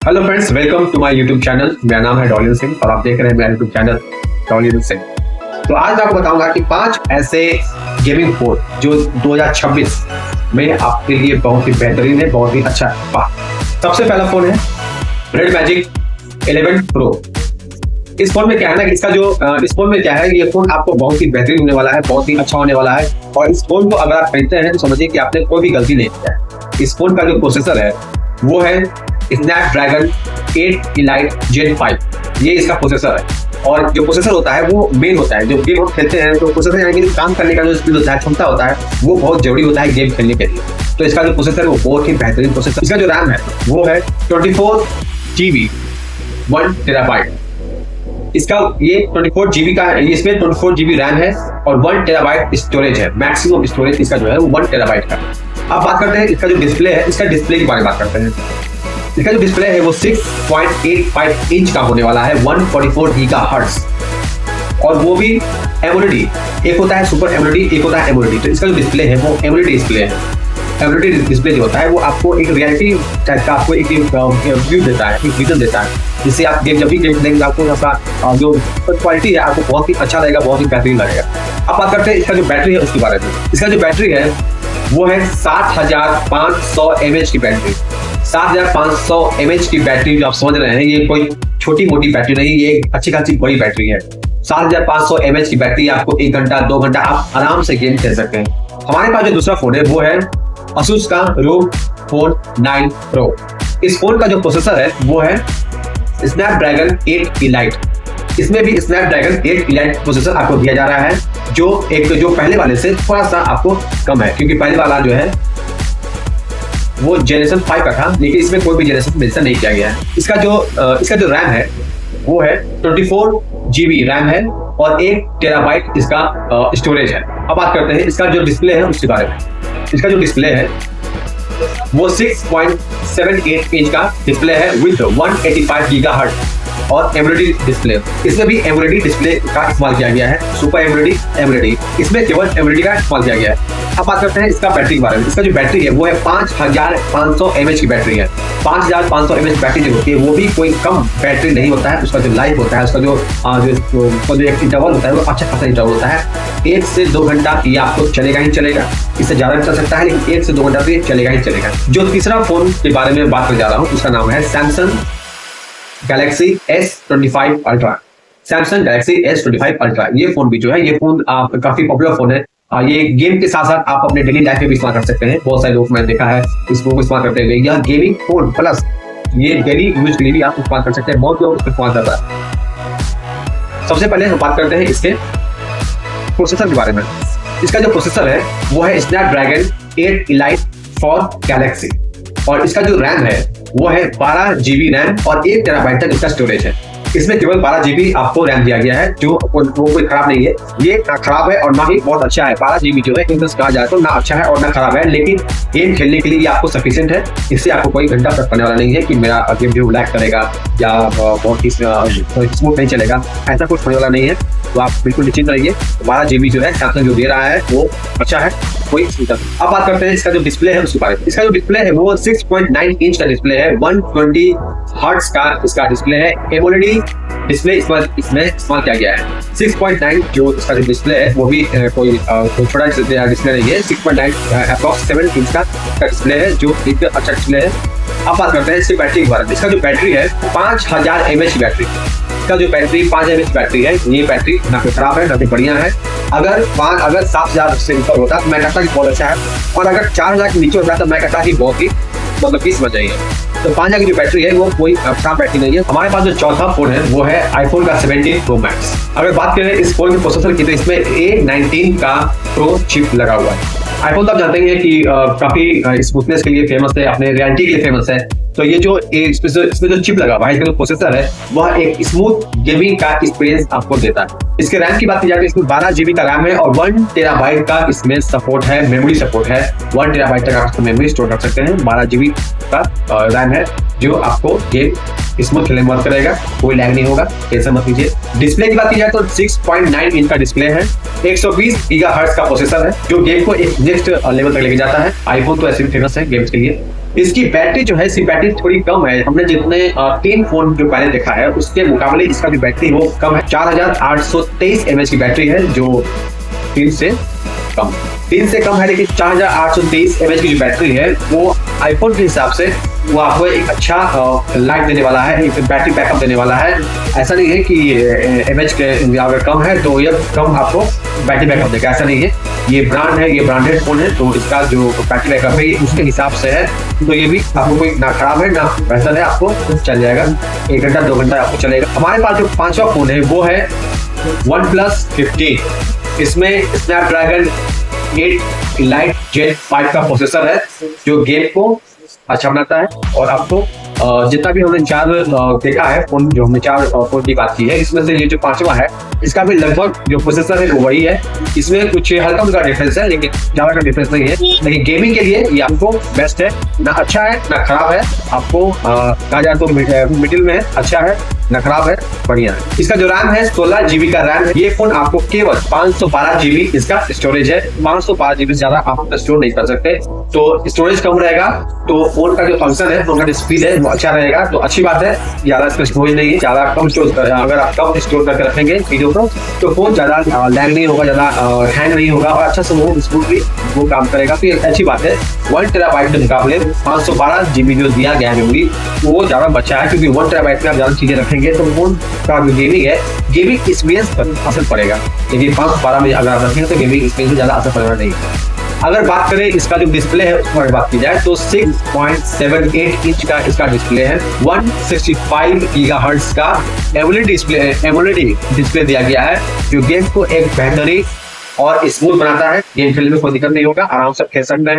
Hello friends, welcome to my YouTube channel. मेरा नाम है डॉलिन सिंह और आप देख रहे हैं मेरा यूट्यूब चैनल डॉलिन सिंह। तो आज मैं आपको बताऊंगा कि 5 ऐसे गेमिंग फोन जो 2026 में आपके लिए बहुत ही बेहतरीन है, बहुत ही अच्छा है। सबसे पहला फोन है रेड मैजिक 11 प्रो। इस फोन में क्या है ना कि इस फोन में क्या है, ये फोन आपको बहुत ही बेहतरीन होने वाला है, बहुत ही अच्छा होने वाला है। और इस फोन को अगर आप खरीदते हैं तो समझिए कि आपने कोई भी गलती नहीं किया है। इस फोन का जो प्रोसेसर है वो है स्नैपड्रैगन 8 इलाइट जेन 5। ये इसका प्रोसेसर है। और जो प्रोसेसर होता है वो मेन होता है। जो गेम हम खेलते हैं तो प्रोसेसर यानी कि काम करने का जो स्पीड होता है, क्षमता होता है, वो बहुत जरूरी होता है गेम खेलने के लिए। तो इसका जो प्रोसेसर है वो बहुत ही बेहतरीन प्रोसेसर। इसका जो रैम है वो है 24 GB 1 TB। इसका ये 24 GB का है। इसमें 24 GB रैम है और 1 TB स्टोरेज है। मैक्सिमम स्टोरेज इसका जो है वो 1 TB का। अब बात करते हैं इसका जो डिस्प्ले है, इसका डिस्प्ले के बारे में बात करते हैं। इसका जो डिस्प्ले है वो 6.85 इंच का होने वाला है, 144 गीगाहर्ट्ज। और वो भी एमोलेड। एक होता है सुपर एमोलेड, एक होता है एमोलेड। तो इसका जो डिस्प्ले है वो एमोलेड डिस्प्ले है। एमोलेड डिस्प्ले जो होता है वो आपको एक रियलिटी टाइप का आपको एक व्यू देता है, एक विजन देता है, जिससे आप जब भी गेम खेलेंगे आपको उसका जो क्वालिटी है आपको बहुत ही अच्छा लगेगा, बहुत ही बेहतरीन लगेगा। अब बात करते हैं इसका जो बैटरी है उसके बारे में। इसका जो बैटरी है वो है 7500 mAh की बैटरी। 7500 mAh की बैटरी जो आप समझ रहे हैं, ये कोई छोटी मोटी बैटरी नहीं, ये अच्छी खासी बड़ी बैटरी है। 7500 mAh की बैटरी आपको 1 घंटा 2 घंटा आप आराम से गेम खेल सकते हैं। हमारे पास जो दूसरा फोन है वो है Asus का ROG Phone 9 Pro। इस फोन का जो प्रोसेसर है वो है स्नैपड्रैगन 8 इलाइट। इसमें भी स्नैपड्रैगन 8 इलाइट प्रोसेसर आपको दिया जा रहा है, जो पहले वाले से थोड़ा सा आपको कम है, क्योंकि पहले वाला जो है वो जनरेशन 5 का था, लेकिन इसमें कोई भी जनरेशन मेंशन नहीं किया गया है। इसका जो रैम है वो है 24 GB रैम है और 1 TB इसका स्टोरेज है। अब बात करते हैं इसका जो डिस्प्ले है उसके बारे में। इसका जो डिस्प्ले है वो 6.78 इंच का डिस्प्ले है विद 185 गीगाहर्ट्ज और एमोलेड डिस्प्ले। इसमें भी एमोलेड डिस्प्ले का इस्तेमाल किया गया है, सुपर एमोलेड। इसमें केवल एमोलेड का इस्तेमाल किया गया है। अब बात करते हैं इसका बैटरी के बारे में। इसका जो बैटरी है वो है 5500 mAh की बैटरी है। 5500 mAh बैटरी जो होती है वो भी कोई कम बैटरी नहीं होता है। उसका जो लाइफ होता है, उसका जो एक इंटरवल होता है वो अच्छा खासा इंटरवल होता है। 1 से 2 घंटा ये आपको चलेगा ही चलेगा। इससे ज्यादा भी चल सकता है, लेकिन 1 से 2 घंटा तो ये चलेगा ही चलेगा। जो तीसरा फोन के बारे में बात करने जा रहा हूँ उसका नाम है Samsung Galaxy S25 ultra. Samsung Galaxy S25 ultra ये फोन भी जो है, ये फोन काफी पॉपुलर फोन है। ये गेम के साथ साथ आप अपने डेली लाइफ में भी इस्तेमाल कर सकते हैं। बहुत सारे लोग मैंने देखा है इस फोन को इस्तेमाल करते हुए। यह गेमिंग फोन प्लस ये डेली यूज के लिए भी आप इस्तेमाल कर सकते हैं। बहुत लोग इस्तेमाल करता है। सबसे पहले हम बात करते हैं इसके प्रोसेसर के बारे में। इसका जो प्रोसेसर है वो है स्नैपड्रैगन 8 इलाइट फॉर गैलेक्सी। और इसका जो रैम है वो है 12 GB रैम और 1 TB तक इसका स्टोरेज है। इसमें केवल 12 GB आपको रैम दिया गया है, जो कोई खराब नहीं है। ये ना खराब है और ना ही बहुत अच्छा है। 12 GB जो है इंग्लिश कहा जाए तो ना अच्छा है और ना खराब है, लेकिन गेम खेलने के लिए ये आपको सफिशिएंट है। इससे आपको कोई घंटा फर्क पड़ने वाला नहीं है कि मेरा गेम जो लैग करेगा या बहुत ही स्मूथ नहीं चलेगा, ऐसा कुछ होने वाला नहीं है। तो आप बिल्कुल निश्चिंत रहिए। 12 GB जो है सैमसंग जो दे रहा है वो अच्छा है, कोई चिंता नहीं। अब बात करते हैं इसका जो डिस्प्ले है उसके बारे में। इसका जो डिस्प्ले है वो 6.9 इंच का डिस्प्ले है, 120 हर्ट्ज का इसका डिस्प्ले है। एमोलेड डिस्प्ले इसमें इस्तेमाल किया गया है। 6.9 जो इसका जो डिस्प्ले है वो भी कोई छोटा डिस्प्ले नहीं है। 6.9 अप्रॉक्स 7 इंच का डिस्प्ले है, जो एक अच्छा डिस्प्ले है। अब बात करते हैं इसकी बैटरी के बारे में। इसका जो बैटरी है 5000 mAh की बैटरी। इसका जो बैटरी 5 mAh बैटरी है, ये बैटरी ना कोई खराब है ना कोई बढ़िया है। अगर 7000 से ऊपर होता तो मैं कहता कि बहुत अच्छा है, और अगर 4000 के नीचे होता तो मैं कहता कि बहुत ही मतलब की समझ जाइए। तो 5000 की जो बैटरी है वो कोई खराब बैटरी नहीं है। हमारे पास जो चौथा फोन है वो है आईफोन का 17 Pro Max। अगर बात करें इस फोन के प्रोसेसर की तो इसमें A19 का प्रो चिप लगा हुआ है। आईफोन तो आप जानते हैं कि काफी स्मूथनेस के लिए फेमस है, अपने रियलिटी के लिए फेमस है। तो ये जो इसमें जो चिप लगा हुआ है, इसका जो प्रोसेसर है वह एक स्मूथ गेमिंग का एक्सपीरियंस आपको देता है। इसके रैम की बात की जाए तो इसमें 12 GB का रैम है और 1 TB का इसमें सपोर्ट है, मेमोरी सपोर्ट है। 1 TB तक आप मेमोरी स्टोर कर सकते हैं। 12 GB का रैम है जो आपको गेम स्मूथ खेलने में मदद करेगा, कोई लैग नहीं होगा, टेंशन मत लीजिए। डिस्प्ले की बात की जाए तो 6.9 इंच का डिस्प्ले है। 120 गीगाहर्ट्ज का प्रोसेसर है जो गेम को एक नेक्स्ट लेवल तक लेके जाता है। आईफोन तो ऐसे भी फेमस है गेम्स के लिए। इसकी बैटरी जो है, इसकी बैटरी थोड़ी कम है। हमने जितने 3 फोन जो पहले देखा है उसके मुकाबले इसका जो बैटरी वो कम है। 4823 mAh की बैटरी है, जो 3 से कम है, लेकिन 4823 mAh की जो बैटरी है वो आईफोन के हिसाब से वो आपको एक अच्छा लाइट देने वाला है, एक बैटरी बैकअप देने वाला है। ऐसा नहीं है कि एमएच के अगर कम है तो ये कम आपको बैटरी बैकअप देगा, ऐसा नहीं है। ये ब्रांड है, ये ब्रांडेड फोन है, तो इसका जो बैटरी बैकअप है उसके हिसाब से है। तो ये भी आपको कोई ना खराब है ना बेहतर है, आपको चल जाएगा 1 घंटा 2 घंटा आपको चलेगा। हमारे पास जो 5वां फोन है वो है OnePlus 15। इसमें स्नैपड्रैगन 8 Elite Gen 5 का प्रोसेसर है, जो गेम को अच्छा बनाता है। और आपको जितना भी हमने 4 देखा है फोन, जो हमने 4 फोन की बात की है, इसमें से ये जो 5वां है इसका भी लगभग जो प्रोसेसर है वो वही है। इसमें कुछ हल्का फुल्का डिफरेंस है, लेकिन ज्यादा का डिफरेंस नहीं है। लेकिन गेमिंग के लिए ये आपको बेस्ट है, ना अच्छा है ना खराब है। आपको कहा जाए तो मिडिल में अच्छा है, ना खराब है, बढ़िया है। इसका जो रैम है 16 GB का रैम है। ये फोन आपको केवल 512 GB इसका स्टोरेज है। 512 GB से ज्यादा आप स्टोर नहीं कर सकते, तो स्टोरेज कम रहेगा तो फोन का जो फंक्शन है, फोन का जो स्पीड है वो अच्छा रहेगा, तो अच्छी बात है। ज्यादा इसका स्टोरेज नहीं है, ज्यादा कम स्टोर अगर आप कम स्टोर करके रखेंगे वीडियो को तो फोन ज्यादा लैग नहीं होगा, ज्यादा हैंग नहीं होगा और अच्छा से स्मूथली वो काम करेगा, तो ये अच्छी बात है। 1 TB के मुकाबले 512 GB जो दिया गया है मेमोरी वो ज्यादा बचा है, क्योंकि 1 TB में आप ज्यादा चीजें रखेंगे तो फोन का जो गेमिंग है, गेमिंग एक्सपीरियंस पर असर पड़ेगा। लेकिन 512 में अगर आप रखेंगे तो गेमिंग एक्सपीरियंस ज्यादा असर पड़ेगा नहीं। अगर बात करें इसका जो डिस्प्ले है उस पर बात की जाए तो 6.78 इंच का इसका डिस्प्ले है। 165 GHz का एमोलेड डिस्प्ले दिया गया है, जो गेम को एक बेहतरीन और स्मूथ बनाता है। गेम खेलने में कोई दिक्कत नहीं होगा, आराम से खेल सकते हैं।